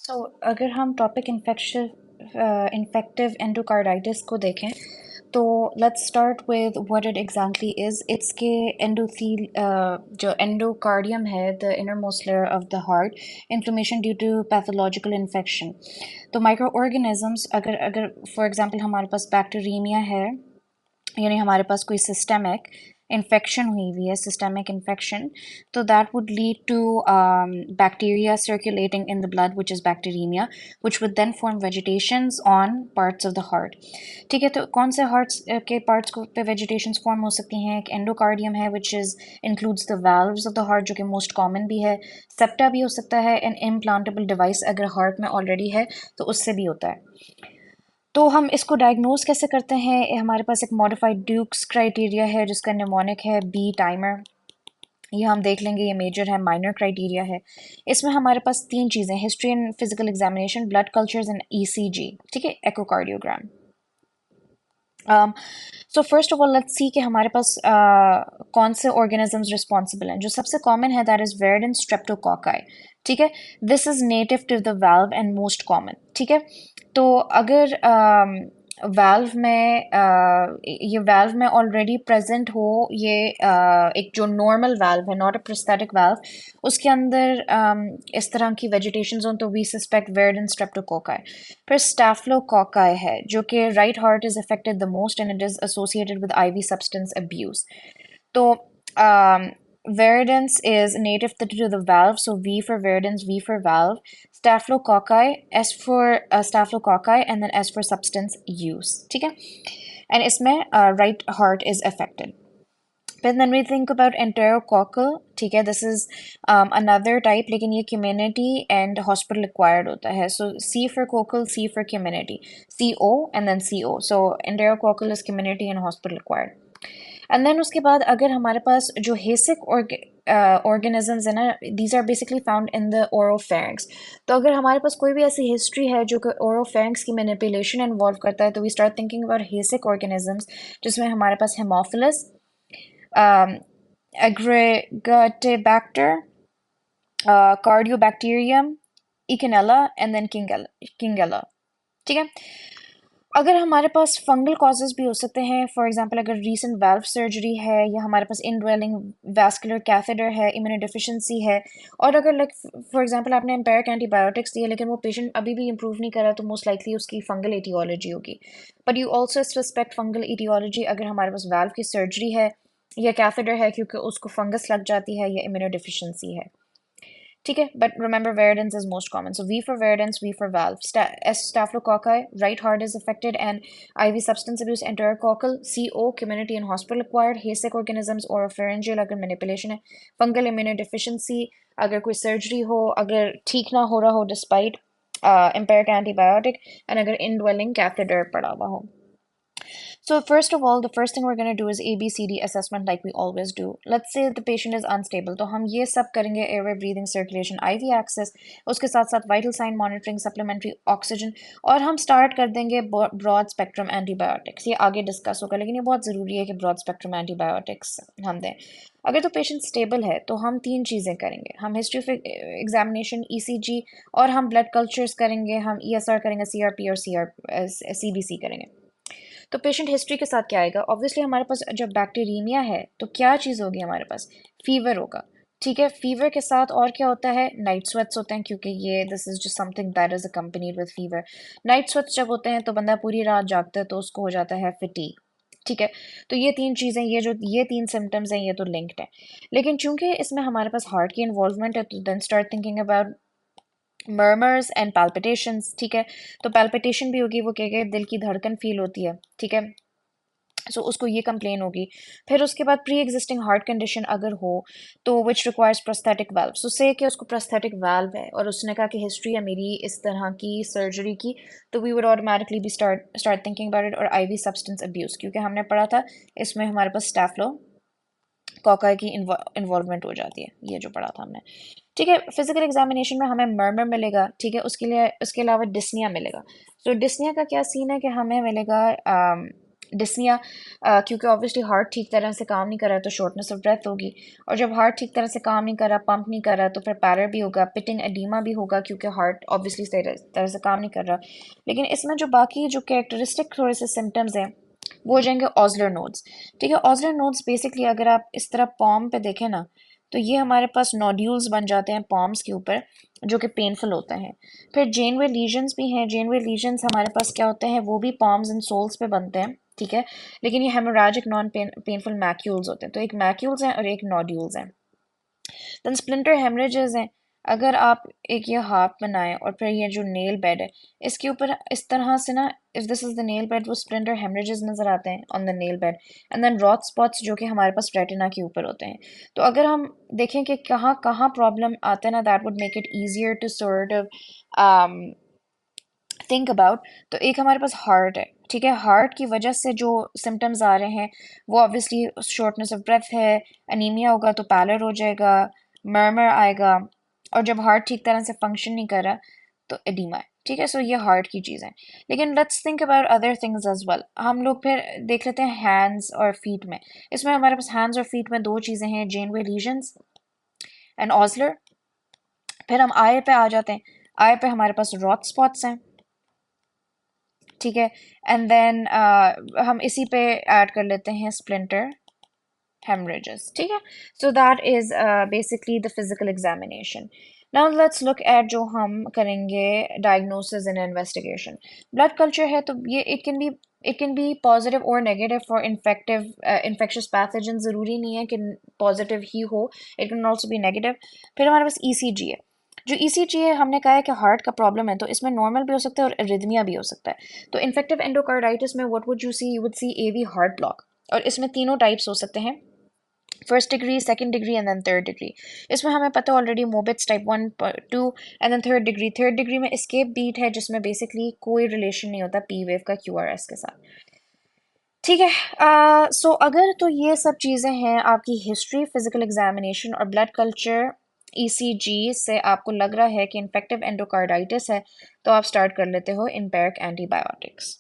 तो अगर हम टॉपिक इन्फेक्टिव एंडोकार्डाइटिस को देखें तो let's start with what it exactly is. It's के एंडोथील जो एंडोकार्डियम है, the innermost layer of the heart, inflammation due to pathological infection. तो माइक्रो ऑर्गेनिजम्स, अगर अगर फॉर एग्जांपल हमारे पास बैक्टीरियमिया है, यानी हमारे पास कोई सिस्टमिक इन्फेक्शन हुई हुई है, सिस्टमिक इन्फेक्शन, तो that would lead to bacteria circulating in the blood which is bacteraemia, which would then form vegetations on parts of the heart. ठीक है, तो कौन से हार्ट्स के पार्ट्स को पे वेजिटेशंस फॉर्म हो सकती हैं? एक एंडोकार्डियम है which is includes the valves of the heart, जो कि मोस्ट कॉमन भी है। सेप्टा भी हो सकता है, एन इम्प्लांटेबल डिवाइस अगर हार्ट में ऑलरेडी है तो उससे भी होता है। तो हम इसको डायग्नोज कैसे करते हैं? हमारे पास एक मॉडिफाइड ड्यूक्स क्राइटेरिया है जिसका निमोनिक है बी टाइमर। ये हम देख लेंगे, ये मेजर है, माइनर क्राइटेरिया है। इसमें हमारे पास तीन चीज़ें: history and physical examination, blood cultures and ECG. ठीक है, echocardiogram. So first of all let's see कि हमारे पास कौन से ऑर्गेनिजम्स रिस्पॉन्सिबल हैं। जो सबसे कॉमन है दैट इज वेरिडेंट स्ट्रेप्टोकोकाई। ठीक है, this is native to the valve and most common. ठीक है, तो अगर वाल्व में ये वाल्व में ऑलरेडी प्रेजेंट हो, ये एक जो नॉर्मल वाल्व है, नॉट अ प्रोस्थेटिक वाल्व, उसके अंदर इस तरह की वेजिटेशन हो, तो वी सस्पेक्ट वेरिडेंट स्ट्रेप्टोकोकाई। फिर स्टैफिलोकोकाई है, जो कि right heart is affected the most and it is associated with IV substance abuse. तो viridans is native to the valve, so V for viridans, V for valve. Staphylococci, S for staphylococci, and then S for substance use. ठीक है, and इसमें right heart is affected. But then we think about enterococcal. ठीक है, this is another type, लेकिन ये community and hospital acquired होता है. So C for coccal, C for community, CO and then CO. So enterococcal is community and hospital acquired. And then उसके बाद अगर हमारे पास जो हेसिक ऑर्गेनिजम्स है ना, these are basically found in the oropharynx. तो अगर हमारे पास कोई भी ऐसी हिस्ट्री है जो कि ओरोफेरिंक्स की मैनिपुलेशन इन्वॉल्व करता है, तो we start thinking about HACEK organisms, जिसमें हमारे पास Haemophilus, Aggregatibacter, Cardiobacterium, Eikenella and then Kingella. ठीक है, अगर हमारे पास फंगल कॉजेज भी हो सकते हैं, फॉर एग्जांपल अगर रीसेंट वाल्व सर्जरी है, या हमारे पास इनड्वेलिंग वैस्कुलर कैथेटर है, इम्यूनोडेफिशिएंसी है, और अगर लाइक फॉर एग्जांपल आपने एम्पायरिक एंटीबायोटिक्स दिए लेकिन वो पेशेंट अभी भी इंप्रूव नहीं कर रहा, तो मोस्ट लाइकली उसकी फंगल एटियोलॉजी होगी। But you also suspect fungal aetiology अगर हमारे पास वाल्व की सर्जरी है या कैथेटर है, क्योंकि उसको फंगस लग जाती है या इम्यूनोडेफिशिएंसी है। ठीक है, but remember viridans is most common. So V for viridans, V for valve. S staphylococci, right heart is affected, and IV substance abuse, enterococcal, CO, community and hospital acquired, Hayseck organisms, oropharyngeal अगर manipulation है, fungal immunodeficiency अगर कोई surgery हो, अगर ठीक ना हो रहा हो despite empiric antibiotic, and अगर indwelling catheter पड़ा हुआ हो. So first of all, the first thing we're going to do is ABCD assessment like we always do. Let's say the patient is unstable. तो हम ये सब करेंगे: airway, breathing, circulation, IV access, उसके साथ साथ vital sign monitoring, supplementary oxygen, और हम start कर देंगे broad spectrum antibiotics. ये आगे discuss होगा, लेकिन ये बहुत ज़रूरी है कि broad spectrum antibiotics हम दें। अगर तो पेशेंट स्टेबल है तो हम तीन चीज़ें करेंगे: हम हिस्ट्री एग्जामिनेशन, ईसीजी, और हम ब्लड कल्चर्स करेंगे, हम ईएसआर करेंगे, सीआरपी और सीबीसी करेंगे। तो पेशेंट हिस्ट्री के साथ क्या आएगा? ऑब्वियसली हमारे पास जब बैक्टीरियमिया है तो क्या चीज़ होगी हमारे पास? फीवर होगा। ठीक है, फीवर के साथ और क्या होता है? नाइट स्वेट्स होते हैं, क्योंकि ये this is just something that is accompanied with fever. Night sweats जब होते हैं तो बंदा पूरी रात जागता है, तो उसको हो जाता है फिटीग। ठीक है, तो ये तीन चीज़ें, ये तीन सिम्टम्स हैं, ये तो लिंक्ड है। लेकिन चूंकि इसमें हमारे पास हार्ट की इन्वॉल्वमेंट है, तो then start thinking about murmurs and palpitations. ठीक है, तो पैल्पिटेशन भी होगी, वो क्या दिल की धड़कन फील होती है। ठीक है, सो उसको ये कंप्लेन होगी। फिर उसके बाद प्री एग्जिस्टिंग हार्ट कंडीशन अगर हो, तो विच रिक्वायर्स प्रोस्थेटिक वाल्व। सो से कि उसको प्रोस्थेटिक वाल्व है और उसने कहा कि हिस्ट्री है मेरी इस तरह की सर्जरी की, तो we would automatically be start thinking about it. और आईवी सब्सटेंस अब्यूज, क्योंकि हमने पढ़ा था इसमें हमारे पास स्टैफ्लो कोकाई की इन्वॉल्वमेंट हो जाती है, ये जो पढ़ा था हमने। ठीक है, फिजिकल एग्जामिनेशन में हमें मर्मर मिलेगा। ठीक है, उसके लिए उसके अलावा डिस्निया मिलेगा। तो डिस्निया का क्या सीन है कि हमें मिलेगा डिस्निया, क्योंकि ऑब्वियसली हार्ट ठीक तरह से काम नहीं कर रहा तो शॉर्टनेस ऑफ ब्रेथ होगी, और जब हार्ट ठीक तरह से काम नहीं कर रहा, पंप नहीं कर रहा, तो फिर पैरर भी होगा, पिटिंग एडीमा भी होगा क्योंकि हार्ट ऑब्वियसली सही तरह से काम नहीं कर रहा। लेकिन इसमें जो बाकी जो कैरेक्टरिस्टिक थोड़े से सिम्टम्स हैं वो हो जाएंगे ऑजलर नोड्स। ठीक है, ऑजलर नोड्स बेसिकली अगर आप इस तरह पॉम पे देखें ना, तो ये हमारे पास नोड्यूल्स बन जाते हैं पॉम्स के ऊपर जो कि पेनफुल होते हैं। फिर जेनवे लीजन्स भी हैं। जेनवे लीजन्स हमारे पास क्या होते हैं, वो भी पॉम्स एंड सोल्स पे बनते हैं। ठीक है, लेकिन ये हेमोरेजिक नॉन पेनफुल मैक्यूल्स होते हैं। तो एक मैक्यूल्स हैं और एक नोड्यूल्स हैं। देन स्प्लिंटर हेमरेजेस हैं। अगर आप एक ये हाफ बनाएं और फिर ये जो नेल बेड है इसके ऊपर इस तरह से ना, if this is the nail bed, वो स्प्लिंटर हेमरेजेस नजर आते हैं on the nail bed. And then Roth spots जो कि हमारे पास रेटिना के ऊपर होते हैं। तो अगर हम देखें कि कहाँ कहाँ प्रॉब्लम आते हैं ना, that would make it easier to sort of think about. तो एक हमारे पास हार्ट है। ठीक है, हार्ट की वजह से जो सिम्टम्स आ रहे हैं वो ऑब्वियसली शॉर्टनेस ऑफ ब्रेथ है, अनीमिया होगा तो पैलर हो जाएगा, मर्मर आएगा, और जब हार्ट ठीक तरह से फंक्शन नहीं कर रहा तो एडीमा है। ठीक है, सो ये हार्ट की चीज़ है। लेकिन let's think about other things as well. हम लोग फिर देख लेते हैं हैंड्स और फीट में। इसमें हमारे पास हैंड्स और फीट में दो चीज़ें हैं, जेनवे लीजन्स एंड ऑजलर। फिर हम आई पे आ जाते हैं। आई पे हमारे पास रॉट स्पॉट्स हैं। ठीक है, एंड देन हम इसी पे ऐड कर लेते हैं स्प्लिंटर hemorrhages. ठीक है, so that is basically the physical examination. Now let's look at जो हम करेंगे diagnosis and investigation. Blood culture है तो ये it can be positive or negative for infectious pathogens. ज़रूरी नहीं है कि positive ही हो, it can also be negative. फिर हमारे पास ECG है। जो ECG है, हमने कहा है कि हार्ट का प्रॉब्लम है तो इसमें नॉर्मल भी हो सकता है और एरिथमिया भी हो सकता है। तो इन्फेक्टिव एंडोकार्डाइटिस में what would you see, you would see AV heart block, और इसमें तीनों टाइप्स हो सकते हैं, first degree, second degree and then third degree. इसमें हमें पता है already Mobitz type 1 2 and then third degree. Third degree में एस्केप बीट है जिसमें बेसिकली कोई रिलेशन नहीं होता पी वेव का QRS के साथ। ठीक है, सो अगर तो ये सब चीज़ें हैं आपकी हिस्ट्री, फिजिकल एग्जामिनेशन और ब्लड कल्चर, ECG से आपको लग रहा है कि इन्फेक्टिव एंडोकार्डाइटिस है, तो आप स्टार्ट कर लेते हो इम्पेरिक एंटीबायोटिक्स।